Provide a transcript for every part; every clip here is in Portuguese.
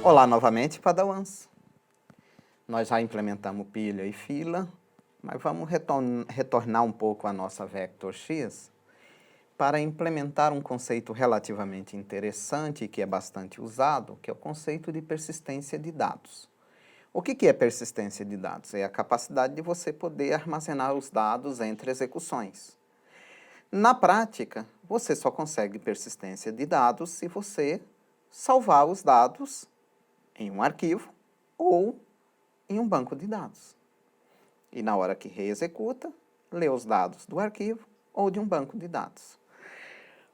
Olá novamente, Padawans. Nós já implementamos pilha e fila, mas vamos retornar um pouco à nossa Vector X para implementar um conceito relativamente interessante que é bastante usado, que é o conceito de persistência de dados. O que é persistência de dados? É a capacidade de você poder armazenar os dados entre execuções. Na prática, você só consegue persistência de dados se você salvar os dados em um arquivo ou em um banco de dados. E na hora que reexecuta, lê os dados do arquivo ou de um banco de dados.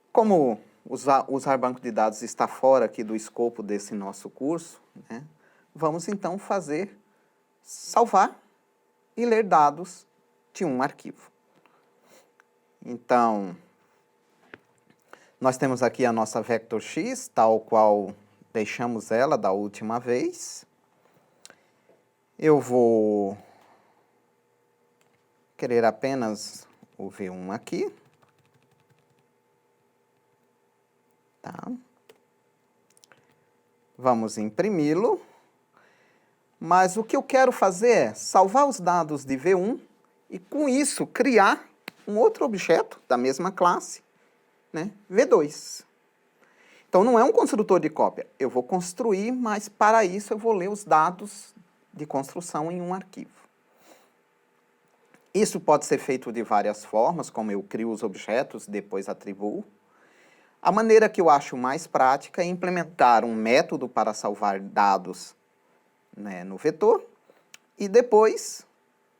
Como usar banco de dados está fora aqui do escopo desse nosso curso, né, vamos então salvar e ler dados de um arquivo. Então, nós temos aqui a nossa Vector X, tal qual deixamos ela da última vez. Eu vou querer apenas o V1 aqui. Tá? Vamos imprimi-lo. Mas o que eu quero fazer é salvar os dados de V1 e, com isso, criar um outro objeto da mesma classe, né, V2. Então, não é um construtor de cópia. Eu vou construir, mas para isso eu vou ler os dados de construção em um arquivo. Isso pode ser feito de várias formas, como eu crio os objetos e depois atribuo. A maneira que eu acho mais prática é implementar um método para salvar dados, né, no vetor e depois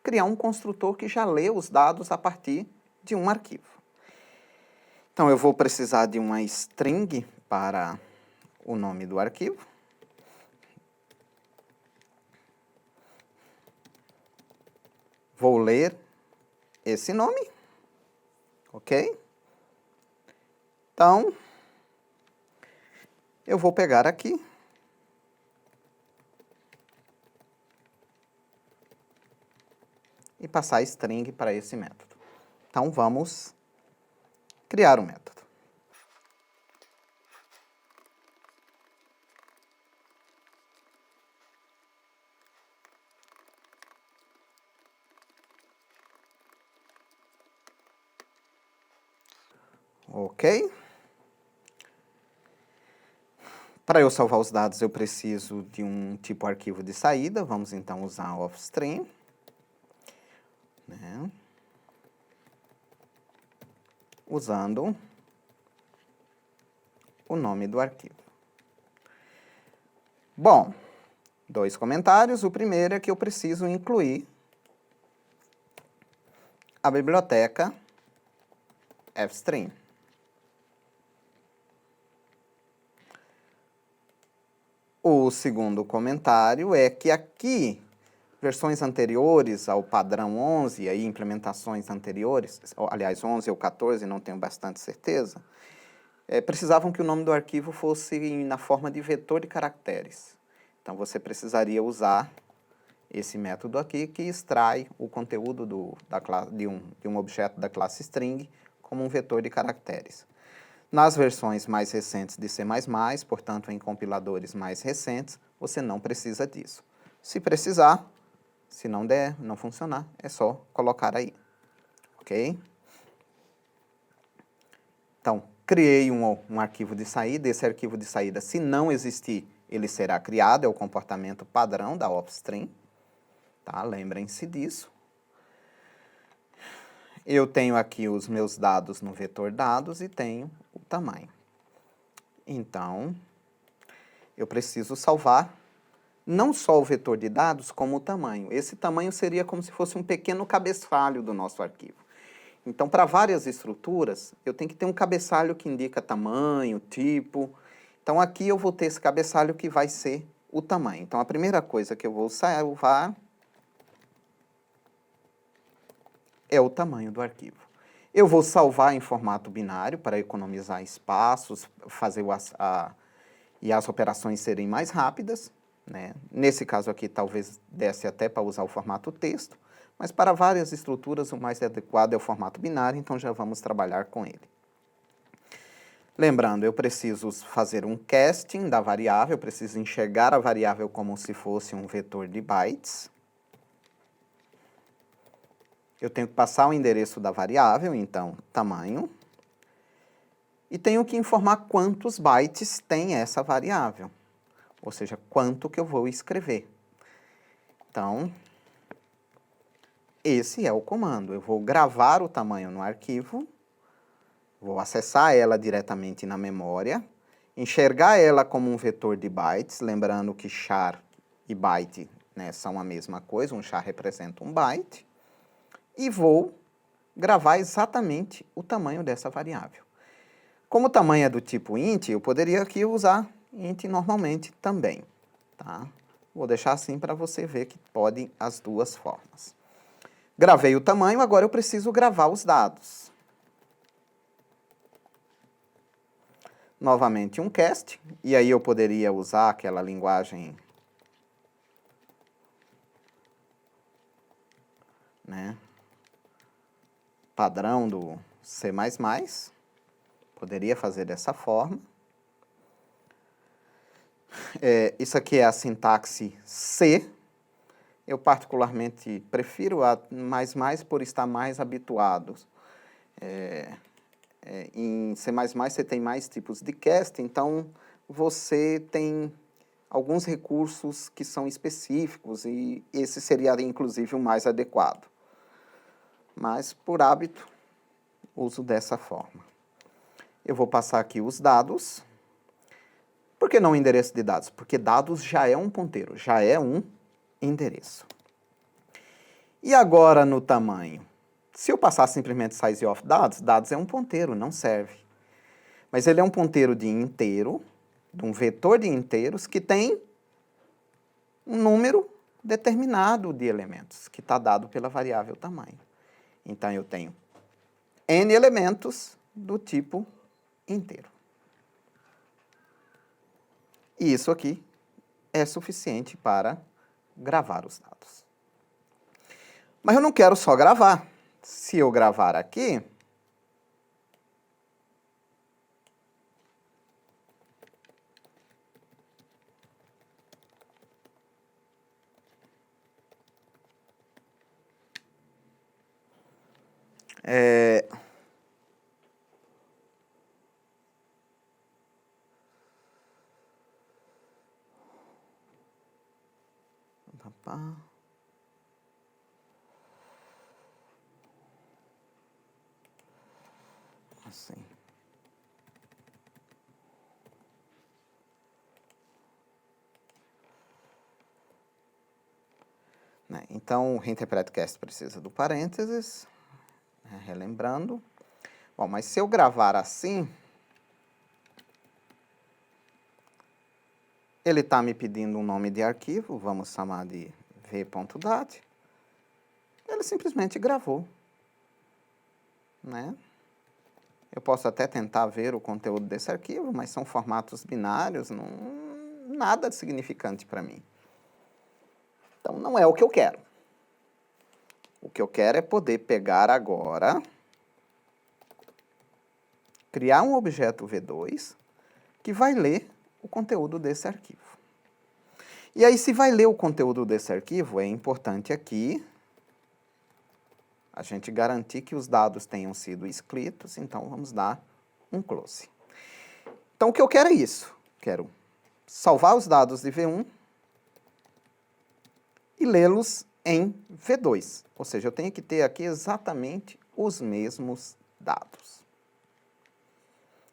criar um construtor que já lê os dados a partir de um arquivo. Então, eu vou precisar de uma string para o nome do arquivo. Vou ler esse nome, ok? Então, eu vou pegar aqui e passar a string para esse método. Então, vamos criar o método. Ok? Para eu salvar os dados, eu preciso de um tipo arquivo de saída. Vamos, então, usar offstream. Né? Usando o nome do arquivo. Bom, 2 comentários. O primeiro é que eu preciso incluir a biblioteca fstream. O segundo comentário é que aqui, versões anteriores ao padrão 11, aí implementações anteriores, aliás, 11 ou 14, não tenho bastante certeza, precisavam que o nome do arquivo fosse na forma de vetor de caracteres. Então, você precisaria usar esse método aqui, que extrai o conteúdo de um objeto da classe string como um vetor de caracteres. Nas versões mais recentes de C++, portanto, em compiladores mais recentes, você não precisa disso. Se precisar, se não der, não funcionar, é só colocar aí. Ok? Então, criei um arquivo de saída. Esse arquivo de saída, se não existir, ele será criado, é o comportamento padrão da offstream. Tá? Lembrem-se disso. Eu tenho aqui os meus dados no vetor dados e tenho o tamanho. Então, eu preciso salvar não só o vetor de dados, como o tamanho. Esse tamanho seria como se fosse um pequeno cabeçalho do nosso arquivo. Então, para várias estruturas, eu tenho que ter um cabeçalho que indica tamanho, tipo. Então, aqui eu vou ter esse cabeçalho que vai ser o tamanho. Então, a primeira coisa que eu vou salvar é o tamanho do arquivo. Eu vou salvar em formato binário para economizar espaços, e as operações serem mais rápidas. Né? Nesse caso aqui, talvez desse até para usar o formato texto, mas para várias estruturas o mais adequado é o formato binário, então já vamos trabalhar com ele. Lembrando, eu preciso fazer um casting da variável, eu preciso enxergar a variável como se fosse um vetor de bytes. Eu tenho que passar o endereço da variável, então, tamanho. E tenho que informar quantos bytes tem essa variável, ou seja, quanto que eu vou escrever. Então, esse é o comando. Eu vou gravar o tamanho no arquivo, vou acessar ela diretamente na memória, enxergar ela como um vetor de bytes, lembrando que char e byte, né, são a mesma coisa, um char representa um byte, e vou gravar exatamente o tamanho dessa variável. Como o tamanho é do tipo int, eu poderia aqui usar int normalmente também, tá? Vou deixar assim para você ver que podem as duas formas. Gravei o tamanho, agora eu preciso gravar os dados. Novamente um cast, e aí eu poderia usar aquela linguagem, né, padrão do C++, poderia fazer dessa forma. Isso aqui é a sintaxe C. Eu particularmente prefiro a ++ por estar mais habituado. Em C++ você tem mais tipos de cast, então você tem alguns recursos que são específicos e esse seria inclusive o mais adequado. Mas por hábito, uso dessa forma. Eu vou passar aqui os dados. Por que não endereço de dados? Porque dados já é um ponteiro, já é um endereço. E agora no tamanho? Se eu passar simplesmente size of dados, dados é um ponteiro, não serve. Mas ele é um ponteiro de inteiro, de um vetor de inteiros que tem um número determinado de elementos, que está dado pela variável tamanho. Então eu tenho n elementos do tipo inteiro. E isso aqui é suficiente para gravar os dados. Mas eu não quero só gravar. Se eu gravar aqui, assim. Né? Então, o reinterpret cast precisa do parênteses, né? Relembrando. Bom, mas se eu gravar assim, ele está me pedindo um nome de arquivo, vamos chamar de v.dat. Ele simplesmente gravou, né? Eu posso até tentar ver o conteúdo desse arquivo, mas são formatos binários, nada de significante para mim. Então, não é o que eu quero. O que eu quero é poder pegar agora, criar um objeto V2 que vai ler o conteúdo desse arquivo. E aí, se vai ler o conteúdo desse arquivo, é importante aqui a gente garantir que os dados tenham sido escritos, então vamos dar um close. Então, o que eu quero é isso. Quero salvar os dados de V1 e lê-los em V2. Ou seja, eu tenho que ter aqui exatamente os mesmos dados.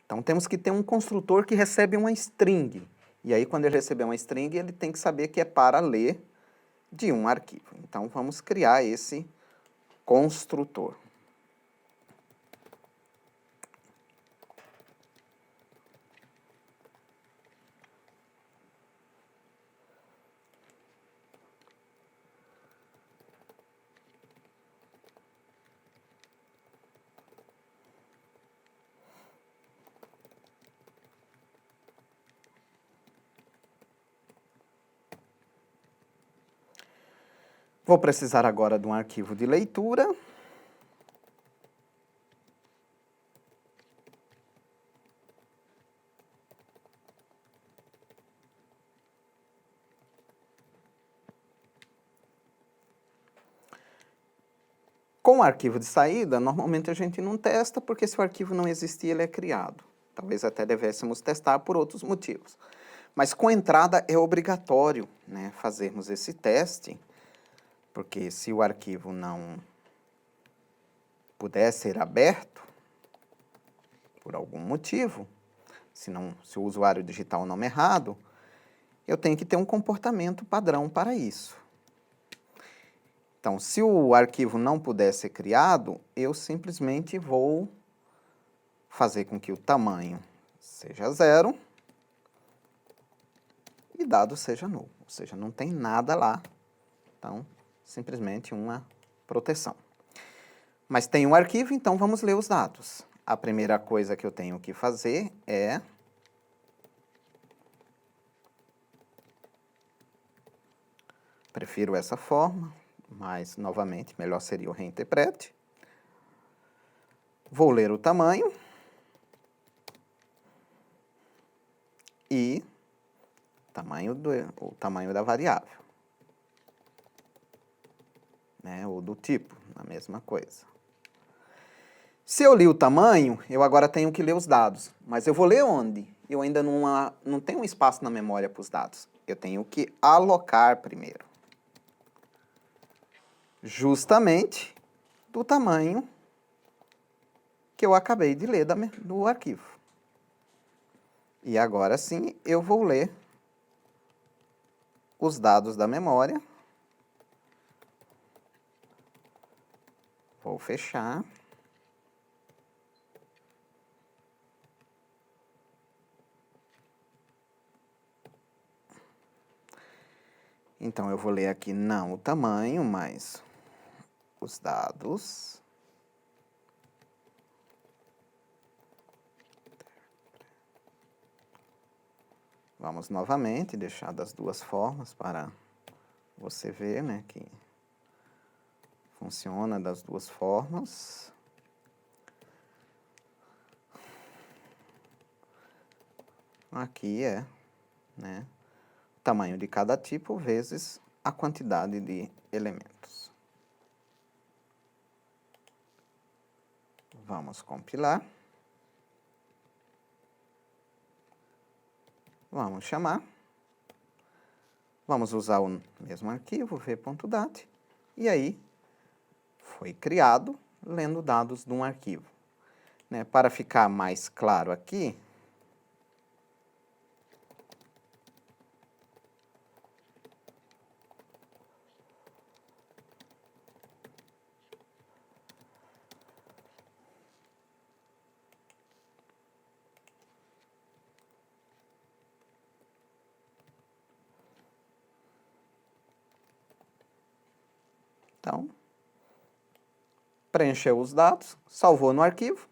Então, temos que ter um construtor que recebe uma string. E aí, quando ele receber uma string, ele tem que saber que é para ler de um arquivo. Então, vamos criar esse construtor. Vou precisar agora de um arquivo de leitura. Com o arquivo de saída, normalmente a gente não testa, porque se o arquivo não existir, ele é criado. Talvez até devêssemos testar por outros motivos. Mas com entrada é obrigatório, né, fazermos esse teste, porque se o arquivo não puder ser aberto, por algum motivo, se o usuário digitar o nome errado, eu tenho que ter um comportamento padrão para isso. Então, se o arquivo não puder ser criado, eu simplesmente vou fazer com que o tamanho seja 0 e dado seja nulo, ou seja, não tem nada lá. Então, simplesmente uma proteção. Mas tem um arquivo, então vamos ler os dados. A primeira coisa que eu tenho que fazer é prefiro essa forma, mas, novamente, melhor seria o reinterprete. Vou ler o tamanho e o tamanho da variável, né, ou do tipo, a mesma coisa. Se eu li o tamanho, eu agora tenho que ler os dados. Mas eu vou ler onde? Eu ainda não tenho um espaço na memória para os dados. Eu tenho que alocar primeiro. Justamente do tamanho que eu acabei de ler do arquivo. E agora sim, eu vou ler os dados da memória. Vou fechar. Então, eu vou ler aqui não o tamanho, mas os dados. Vamos novamente deixar das duas formas para você ver, né, que funciona das duas formas. Aqui é, né, o tamanho de cada tipo vezes a quantidade de elementos. Vamos compilar. Vamos chamar. Vamos usar o mesmo arquivo, v.dat, e aí foi criado lendo dados de um arquivo. Né, para ficar mais claro aqui, então, preencheu os dados, salvou no arquivo,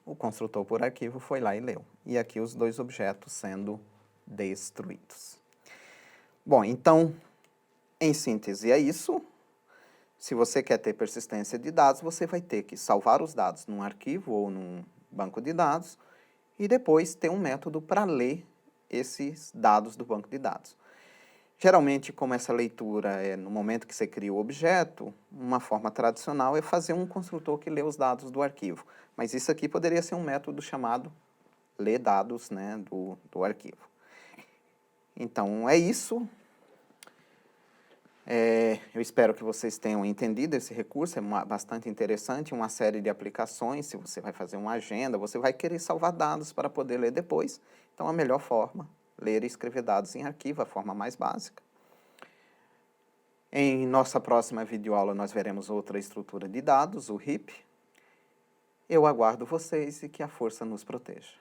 o construtor por arquivo foi lá e leu. E aqui os dois objetos sendo destruídos. Bom, então, em síntese é isso. Se você quer ter persistência de dados, você vai ter que salvar os dados num arquivo ou num banco de dados e depois ter um método para ler esses dados do banco de dados. Geralmente, como essa leitura é no momento que você cria o objeto, uma forma tradicional é fazer um construtor que lê os dados do arquivo. Mas isso aqui poderia ser um método chamado ler dados, né, do arquivo. Então, é isso. Eu espero que vocês tenham entendido esse recurso, é bastante interessante, uma série de aplicações. Se você vai fazer uma agenda, você vai querer salvar dados para poder ler depois. Então, a melhor forma, ler e escrever dados em arquivo, a forma mais básica. Em nossa próxima videoaula, nós veremos outra estrutura de dados, o heap. Eu aguardo vocês e que a força nos proteja.